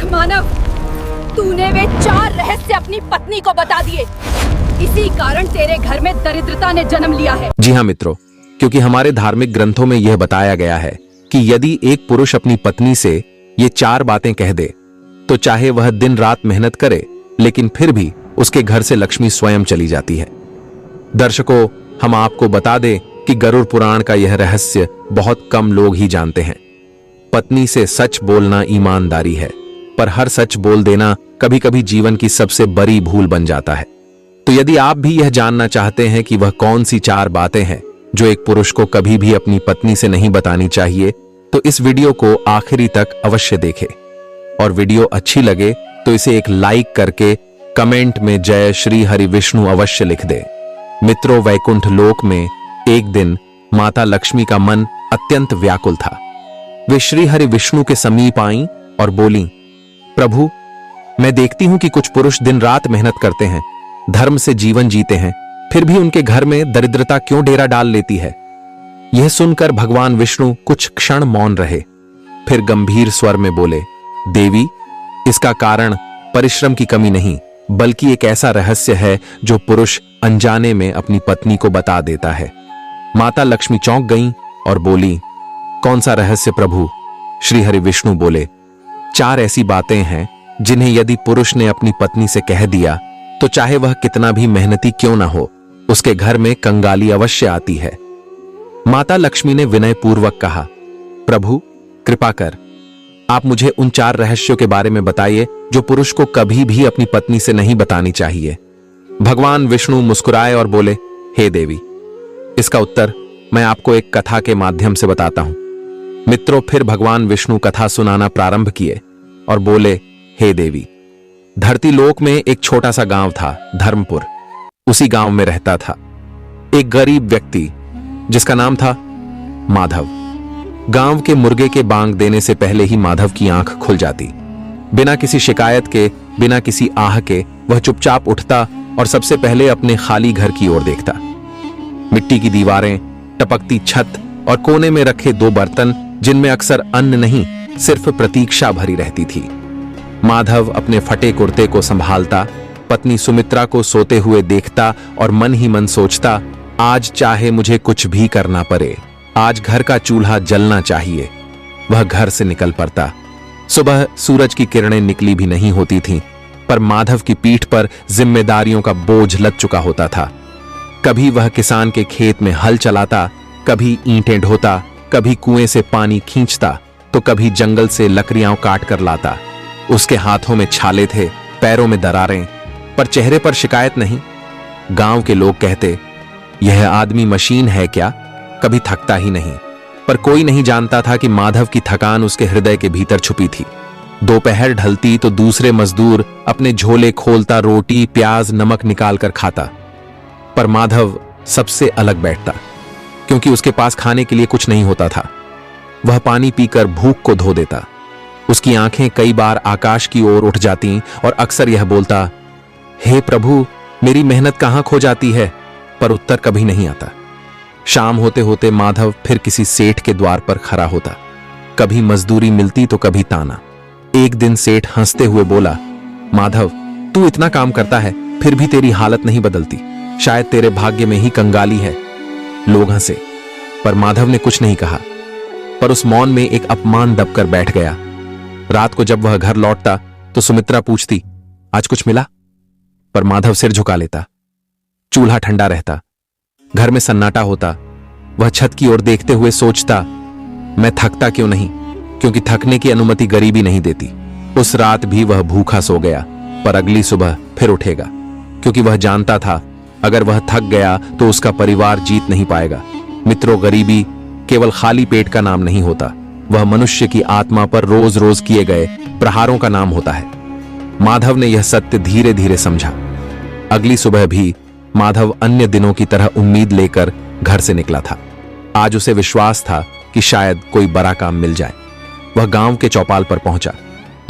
मूर्ख मानव, तूने वे 4 रहस्य अपनी पत्नी को बता दिए। इसी कारण तेरे घर में दरिद्रता ने जन्म लिया है। जी हाँ मित्रों, क्योंकि हमारे धार्मिक ग्रंथों में यह बताया गया है कि यदि एक पुरुष अपनी पत्नी से ये 4 बातें कह दे तो चाहे वह दिन रात मेहनत करे, लेकिन फिर भी उसके घर से लक्ष्मी स्वयं चली जाती है। दर्शकों, हम आपको बता दें कि गरुड़ पुराण का यह रहस्य बहुत कम लोग ही जानते हैं। पत्नी से सच बोलना ईमानदारी है, पर हर सच बोल देना कभी कभी जीवन की सबसे बड़ी भूल बन जाता है। तो यदि आप भी यह जानना चाहते हैं कि वह कौन सी 4 बातें हैं जो एक पुरुष को कभी भी अपनी पत्नी से नहीं बतानी चाहिए, तो इस वीडियो को आखिरी तक अवश्य देखें। और वीडियो अच्छी लगे तो इसे एक लाइक करके कमेंट में जय श्री हरि विष्णु अवश्य लिख दे। मित्रों, वैकुंठ लोक में एक दिन माता लक्ष्मी का मन अत्यंत व्याकुल था। वे श्री हरि विष्णु के समीप आईं और बोलीं, प्रभु, मैं देखती हूं कि कुछ पुरुष दिन रात मेहनत करते हैं, धर्म से जीवन जीते हैं, फिर भी उनके घर में दरिद्रता क्यों डेरा डाल लेती है। यह सुनकर भगवान विष्णु कुछ क्षण मौन रहे, फिर गंभीर स्वर में बोले, देवी, इसका कारण परिश्रम की कमी नहीं, बल्कि एक ऐसा रहस्य है जो पुरुष अनजाने में अपनी पत्नी को बता देता है। माता लक्ष्मी चौंक गईं और बोली, कौन सा रहस्य प्रभु? श्री हरि विष्णु बोले, 4 ऐसी बातें हैं जिन्हें यदि पुरुष ने अपनी पत्नी से कह दिया तो चाहे वह कितना भी मेहनती क्यों ना हो, उसके घर में कंगाली अवश्य आती है। माता लक्ष्मी ने विनय पूर्वक कहा, प्रभु, कृपा कर आप मुझे उन 4 रहस्यों के बारे में बताइए जो पुरुष को कभी भी अपनी पत्नी से नहीं बतानी चाहिए। भगवान विष्णु मुस्कुराए और बोले, हे देवी, इसका उत्तर मैं आपको एक कथा के माध्यम से बताता हूं। मित्रों, फिर भगवान विष्णु कथा सुनाना प्रारंभ किए और बोले, हे देवी, धरती लोक में एक छोटा सा गांव था, धर्मपुर। उसी गांव में रहता था एक गरीब व्यक्ति जिसका नाम था माधव। गांव के मुर्गे के बांग देने से पहले ही माधव की आंख खुल जाती। बिना किसी शिकायत के, बिना किसी आह के वह चुपचाप उठता और सबसे पहले अपने खाली घर की ओर देखता। मिट्टी की दीवारें, टपकती छत और कोने में रखे 2 बर्तन जिनमें अक्सर अन्न नहीं, सिर्फ प्रतीक्षा भरी रहती थी। माधव अपने फटे कुर्ते को संभालता, पत्नी सुमित्रा को सोते हुए देखता और मन ही मन सोचता, आज चाहे मुझे कुछ भी करना पड़े, आज घर का चूल्हा जलना चाहिए। वह घर से निकल पड़ता। सुबह सूरज की किरणें निकली भी नहीं होती थीं, पर माधव की पीठ पर जिम्मेदारियों का बोझ लद चुका होता था। कभी वह किसान के खेत में हल चलाता, कभी ईंटें ढोता, कभी कुएं से पानी खींचता, तो कभी जंगल से लकड़ियां काट कर लाता। उसके हाथों में छाले थे, पैरों में दरारें, पर चेहरे पर शिकायत नहीं। गांव के लोग कहते, यह आदमी मशीन है क्या, कभी थकता ही नहीं। पर कोई नहीं जानता था कि माधव की थकान उसके हृदय के भीतर छुपी थी। दोपहर ढलती तो दूसरे मजदूर अपने झोले खोलता रोटी, प्याज, नमक निकाल कर खाता, पर माधव सबसे अलग बैठता, क्योंकि उसके पास खाने के लिए कुछ नहीं होता था। वह पानी पीकर भूख को धो देता। उसकी आंखें कई बार आकाश की ओर उठ जाती और अक्सर यह बोलता, हे प्रभु, मेरी मेहनत कहां खो जाती है, पर उत्तर कभी नहीं आता। शाम होते होते माधव फिर किसी सेठ के द्वार पर खड़ा होता। कभी मजदूरी मिलती तो कभी ताना। एक दिन सेठ हंसते हुए बोला, माधव, तू इतना काम करता है फिर भी तेरी हालत नहीं बदलती, शायद तेरे भाग्य में ही कंगाली है। लोग हंसे, पर माधव ने कुछ नहीं कहा। पर उस मौन में एक अपमान दबकर बैठ गया। रात को जब वह घर लौटता तो सुमित्रा पूछती, आज कुछ मिला? पर माधव सिर झुका लेता। चूल्हा ठंडा रहता, घर में सन्नाटा होता। वह छत की ओर देखते हुए सोचता, मैं थकता क्यों नहीं, क्योंकि थकने की अनुमति गरीबी नहीं देती। उस रात भी वह भूखा सो गया, पर अगली सुबह फिर उठेगा, क्योंकि वह जानता था अगर वह थक गया तो उसका परिवार जीत नहीं पाएगा। मित्रों, गरीबी केवल खाली पेट का नाम नहीं होता, वह मनुष्य की आत्मा पर रोज रोज किए गए प्रहारों का नाम होता है। माधव ने यह सत्य धीरे धीरे समझा। अगली सुबह भी माधव अन्य दिनों की तरह उम्मीद लेकर घर से निकला था। आज उसे विश्वास था कि शायद कोई बड़ा काम मिल जाए। वह गांव के चौपाल पर पहुंचा,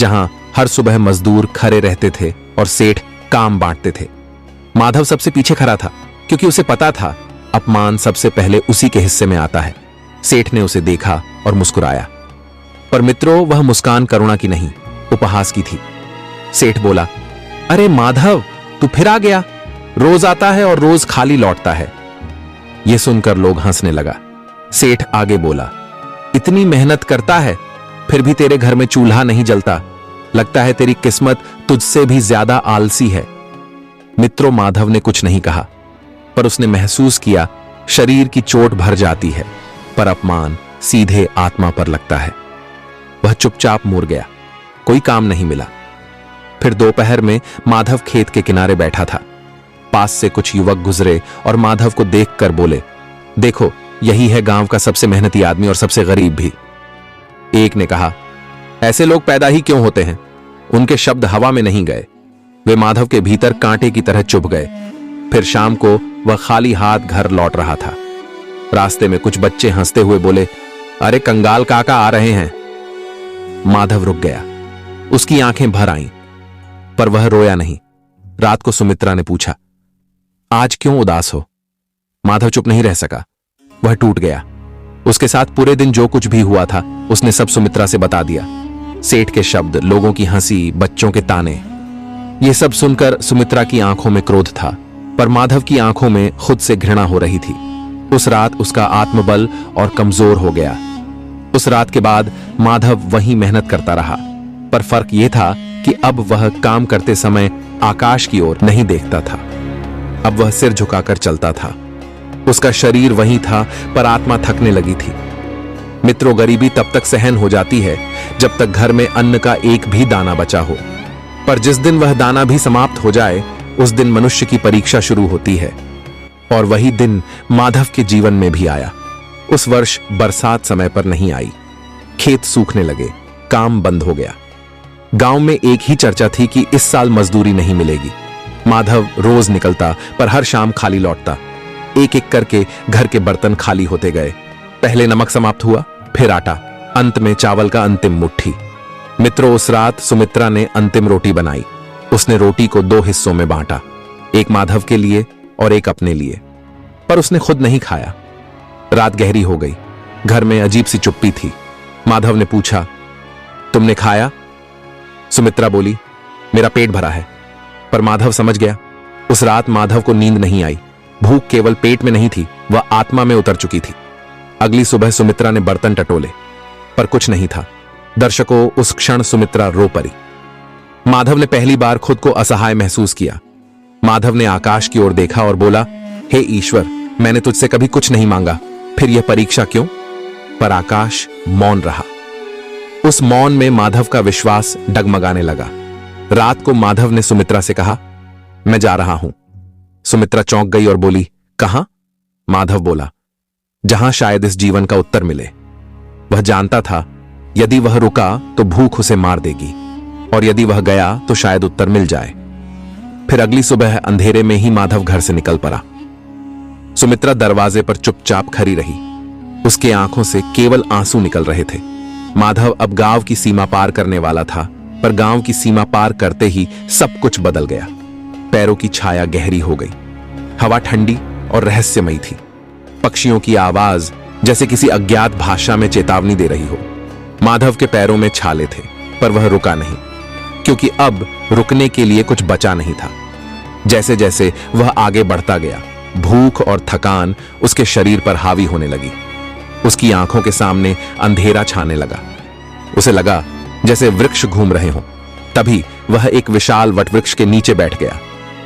जहां हर सुबह मजदूर खड़े रहते थे और सेठ काम बांटते थे। माधव सबसे पीछे खड़ा था, क्योंकि उसे पता था अपमान सबसे पहले उसी के हिस्से में आता है। सेठ ने उसे देखा और मुस्कुराया, पर मित्रों, वह मुस्कान करुणा की नहीं, उपहास की थी। सेठ बोला, अरे माधव, तू फिर आ गया। रोज आता है और रोज खाली लौटता है। यह सुनकर लोग हंसने लगा। सेठ आगे बोला, इतनी मेहनत करता है फिर भी तेरे घर में चूल्हा नहीं जलता। लगता है तेरी किस्मत तुझसे भी ज्यादा आलसी है। मित्रों, माधव ने कुछ नहीं कहा, पर उसने महसूस किया शरीर की चोट भर जाती है, पर अपमान सीधे आत्मा पर लगता है। वह चुपचाप मुड़ गया। कोई काम नहीं मिला। फिर दोपहर में माधव खेत के किनारे बैठा था। पास से कुछ युवक गुजरे और माधव को देखकर बोले, देखो, यही है गांव का सबसे मेहनती आदमी और सबसे गरीब भी। एक ने कहा, ऐसे लोग पैदा ही क्यों होते हैं? उनके शब्द हवा में नहीं गए, वे माधव के भीतर कांटे की तरह चुभ गए। फिर शाम को वह खाली हाथ घर लौट रहा था। रास्ते में कुछ बच्चे हंसते हुए बोले, अरे कंगाल काका आ रहे हैं। माधव रुक गया। उसकी आंखें भर आईं, पर वह रोया नहीं। रात को सुमित्रा ने पूछा, आज क्यों उदास हो? माधव चुप नहीं रह सका। वह टूट गया। उसके साथ पूरे दिन जो कुछ भी हुआ था उसने सब सुमित्रा से बता दिया। सेठ के शब्द, लोगों की हंसी, बच्चों के ताने, ये सब सुनकर सुमित्रा की आंखों में क्रोध था, पर माधव की आंखों में खुद से घृणा हो रही थी। उस रात उसका आत्मबल और कमजोर हो गया। उस रात के बाद माधव वहीं मेहनत करता रहा, पर फर्क यह था कि अब वह काम करते समय आकाश की ओर नहीं देखता था। अब वह सिर झुकाकर चलता था। उसका शरीर वहीं था, पर आत्मा थकने लगी थी। मित्रों, गरीबी तब तक सहन हो जाती है जब तक घर में अन्न का एक भी दाना बचा हो, पर जिस दिन वह दाना भी समाप्त हो जाए उस दिन मनुष्य की परीक्षा शुरू होती है। और वही दिन माधव के जीवन में भी आया। उस वर्ष बरसात समय पर नहीं आई। खेत सूखने लगे, काम बंद हो गया। गांव में एक ही चर्चा थी कि इस साल मजदूरी नहीं मिलेगी। माधव रोज निकलता, पर हर शाम खाली लौटता। एक एक करके घर के बर्तन खाली होते गए। पहले नमक समाप्त हुआ, फिर आटा, अंत में चावल का अंतिम मुट्ठी। मित्रों, उस रात सुमित्रा ने अंतिम रोटी बनाई। उसने रोटी को 2 हिस्सों में बांटा, एक माधव के लिए और एक अपने लिए, पर उसने खुद नहीं खाया। रात गहरी हो गई। घर में अजीब सी चुप्पी थी। माधव ने पूछा, तुमने खाया? सुमित्रा बोली, मेरा पेट भरा है। पर माधव समझ गया, उस रात माधव को नींद नहीं आई। भूख केवल पेट में नहीं थी, वह आत्मा में उतर चुकी थी। अगली सुबह सुमित्रा ने बर्तन टटोले, पर कुछ नहीं था। दर्शकों, उस क्षण सुमित्रा रो पड़ी। माधव ने पहली बार खुद को असहाय महसूस किया। माधव ने आकाश की ओर देखा और बोला, हे ईश्वर, मैंने तुझसे कभी कुछ नहीं मांगा, फिर यह परीक्षा क्यों? पर आकाश मौन रहा। उस मौन में माधव का विश्वास डगमगाने लगा। रात को माधव ने सुमित्रा से कहा, मैं जा रहा हूं। सुमित्रा चौंक गई और बोली, कहां? माधव बोला, जहां शायद इस जीवन का उत्तर मिले। वह जानता था, यदि वह रुका तो भूख उसे मार देगी, और यदि वह गया तो शायद उत्तर मिल जाए। फिर अगली सुबह अंधेरे में ही माधव घर से निकल पड़ा। सुमित्रा दरवाजे पर चुपचाप खड़ी रही। उसके आंखों से केवल आंसू निकल रहे थे। माधव अब गांव की सीमा पार करने वाला था, पर गांव की सीमा पार करते ही सब कुछ बदल गया। पैरों की छाया गहरी हो गई। हवा ठंडी और रहस्यमयी थी। पक्षियों की आवाज जैसे किसी अज्ञात भाषा में चेतावनी दे रही हो। माधव के पैरों में छाले थे, पर वह रुका नहीं, क्योंकि अब रुकने के लिए कुछ बचा नहीं था। जैसे जैसे वह आगे बढ़ता गया, भूख और थकान उसके शरीर पर हावी होने लगी। उसकी आंखों के सामने अंधेरा छाने लगा। उसे लगा जैसे वृक्ष घूम रहे हों। तभी वह एक विशाल वटवृक्ष के नीचे बैठ गया।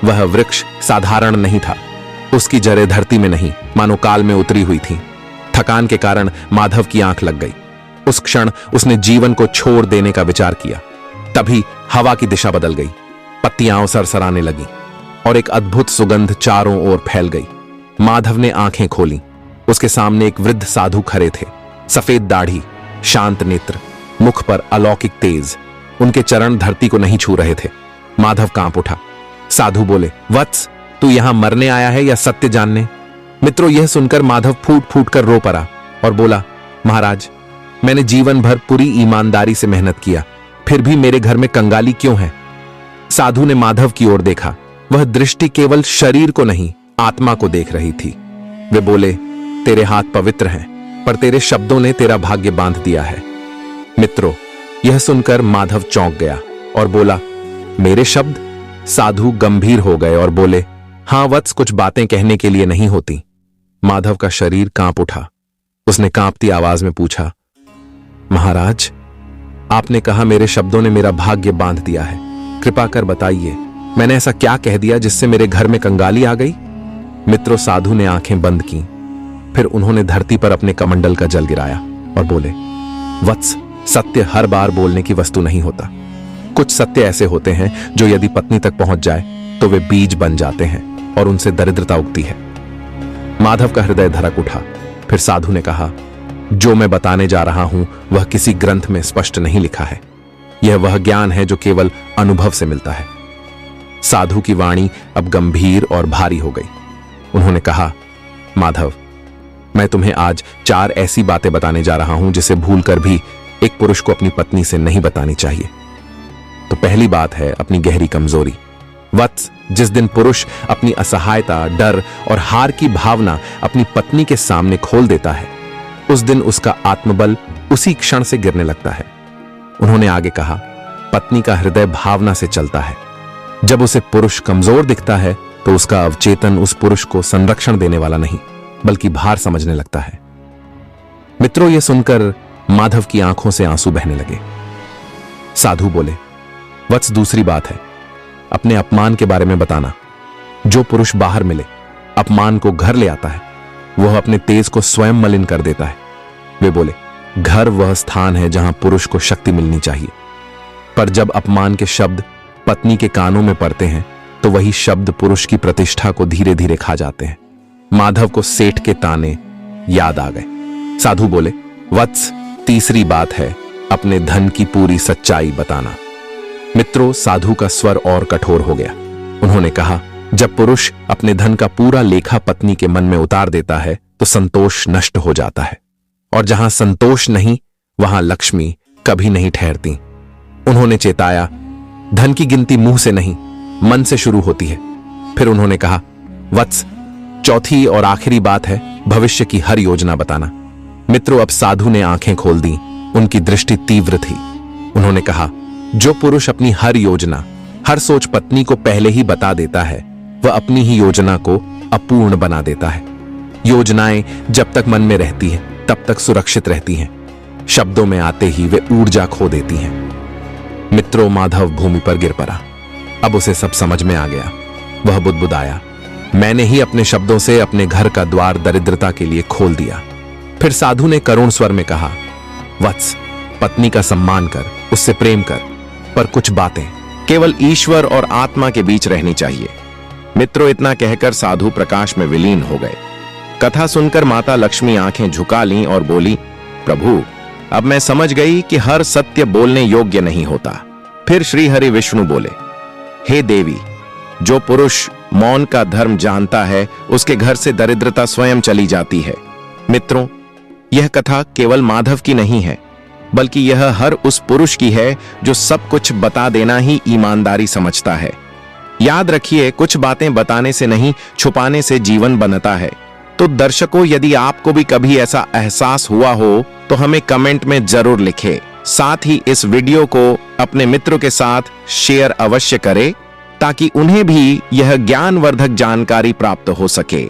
वह वृक्ष साधारण नहीं था। उसकी जड़ें धरती में नहीं, मानो काल में उतरी हुई थीं। थकान के कारण माधव की आंख लग गई। उस क्षण उसने जीवन को छोड़ देने का विचार किया। तभी हवा की दिशा बदल गई। पत्तियां सरसराने लगीं और एक अद्भुत सुगंध चारों ओर फैल गई। माधव ने आंखें खोलीं। उसके सामने एक वृद्ध साधु खड़े थे। सफेद दाढ़ी, शांत नेत्र, मुख पर अलौकिक तेज। उनके चरण धरती को नहीं छू रहे थे। माधव कांप उठा। साधु बोले, वत्स, तू यहां मरने आया है या सत्य जानने? मित्रों, यह सुनकर माधव फूट फूट कर रो पड़ा और बोला, महाराज, मैंने जीवन भर पूरी ईमानदारी से मेहनत किया, फिर भी मेरे घर में कंगाली क्यों है? साधु ने माधव की ओर देखा। वह दृष्टि केवल शरीर को नहीं, आत्मा को देख रही थी। वे बोले, तेरे हाथ पवित्र हैं, पर तेरे शब्दों ने तेरा भाग्य बांध दिया है। मित्रों, यह सुनकर माधव चौंक गया और बोला, मेरे शब्द? साधु गंभीर हो गए और बोले, हां वत्स, कुछ बातें कहने के लिए नहीं होती। माधव का शरीर कांप उठा। उसने कांपती आवाज में पूछा, महाराज, आपने कहा मेरे शब्दों ने मेरा भाग्य बांध दिया है। कृपा कर बताइए, मैंने ऐसा क्या कह दिया जिससे मेरे घर में कंगाली आ गई? मित्रों, साधु ने आंखें बंद की। फिर उन्होंने धरती पर अपने कमंडल का जल गिराया और बोले, वत्स, सत्य हर बार बोलने की वस्तु नहीं होता। कुछ सत्य ऐसे होते हैं जो यदि पत्नी तक पहुंच जाए तो वे बीज बन जाते हैं और उनसे दरिद्रता उगती है। माधव का हृदय धड़क उठा। फिर साधु ने कहा, जो मैं बताने जा रहा हूं वह किसी ग्रंथ में स्पष्ट नहीं लिखा है। यह वह ज्ञान है जो केवल अनुभव से मिलता है। साधु की वाणी अब गंभीर और भारी हो गई। उन्होंने कहा, माधव, मैं तुम्हें आज 4 ऐसी बातें बताने जा रहा हूं जिसे भूलकर भी एक पुरुष को अपनी पत्नी से नहीं बतानी चाहिए। तो पहली बात है अपनी गहरी कमजोरी। वत्स, जिस दिन पुरुष अपनी असहायता, डर और हार की भावना अपनी पत्नी के सामने खोल देता है, उस दिन उसका आत्मबल उसी क्षण से गिरने लगता है। उन्होंने आगे कहा, पत्नी का हृदय भावना से चलता है। जब उसे पुरुष कमजोर दिखता है तो उसका अवचेतन उस पुरुष को संरक्षण देने वाला नहीं बल्कि भार समझने लगता है। मित्रों, यह सुनकर माधव की आंखों से आंसू बहने लगे। साधु बोले, वत्स, दूसरी बात है अपने अपमान के बारे में बताना। जो पुरुष बाहर मिले अपमान को घर ले आता है, वह अपने तेज को स्वयं मलिन कर देता है। वे बोले, घर वह स्थान है जहां पुरुष को शक्ति मिलनी चाहिए, पर जब अपमान के शब्द पत्नी के कानों में पड़ते हैं तो वही शब्द पुरुष की प्रतिष्ठा को धीरे धीरे खा जाते हैं। माधव को सेठ के ताने याद आ गए। साधु बोले, वत्स, तीसरी बात है अपने धन की पूरी सच्चाई बताना। मित्रों, साधु का स्वर और कठोर हो गया। उन्होंने कहा, जब पुरुष अपने धन का पूरा लेखा पत्नी के मन में उतार देता है तो संतोष नष्ट हो जाता है, और जहां संतोष नहीं वहां लक्ष्मी कभी नहीं ठहरती। उन्होंने चेताया, धन की गिनती मुंह से नहीं मन से शुरू होती है। फिर उन्होंने कहा, वत्स, चौथी और आखिरी बात है भविष्य की हर योजना बताना। मित्रों, अब साधु ने आंखें खोल दी। उनकी दृष्टि तीव्र थी। उन्होंने कहा, जो पुरुष अपनी हर योजना, हर सोच पत्नी को पहले ही बता देता है, वह अपनी ही योजना को अपूर्ण बना देता है। योजनाएं जब तक मन में रहती हैं तब तक सुरक्षित रहती हैं, शब्दों में आते ही वे ऊर्जा खो देती हैं। मित्रों, माधव भूमि पर गिर पड़ा। अब उसे सब समझ में आ गया। वह बुदबुदाया, मैंने ही अपने शब्दों से अपने घर का द्वार दरिद्रता के लिए खोल दिया। फिर साधु ने करुण स्वर में कहा, वत्स, पत्नी का सम्मान कर, उससे प्रेम कर, पर कुछ बातें केवल ईश्वर और आत्मा के बीच रहनी चाहिए। मित्रों, इतना कहकर साधु प्रकाश में विलीन हो गए। कथा सुनकर माता लक्ष्मी आंखें झुका लीं और बोली, प्रभु, अब मैं समझ गई कि हर सत्य बोलने योग्य नहीं होता। फिर श्री हरि विष्णु बोले, हे देवी, जो पुरुष मौन का धर्म जानता है उसके घर से दरिद्रता स्वयं चली जाती है। मित्रों, यह कथा केवल माधव की नहीं है, बल्कि यह हर उस पुरुष की है जो सब कुछ बता देना ही ईमानदारी समझता है। याद रखिए, कुछ बातें बताने से नहीं, छुपाने से जीवन बनता है। तो दर्शकों, यदि आपको भी कभी ऐसा एहसास हुआ हो तो हमें कमेंट में जरूर लिखें। साथ ही इस वीडियो को अपने मित्रों के साथ शेयर अवश्य करें ताकि उन्हें भी यह ज्ञानवर्धक जानकारी प्राप्त हो सके।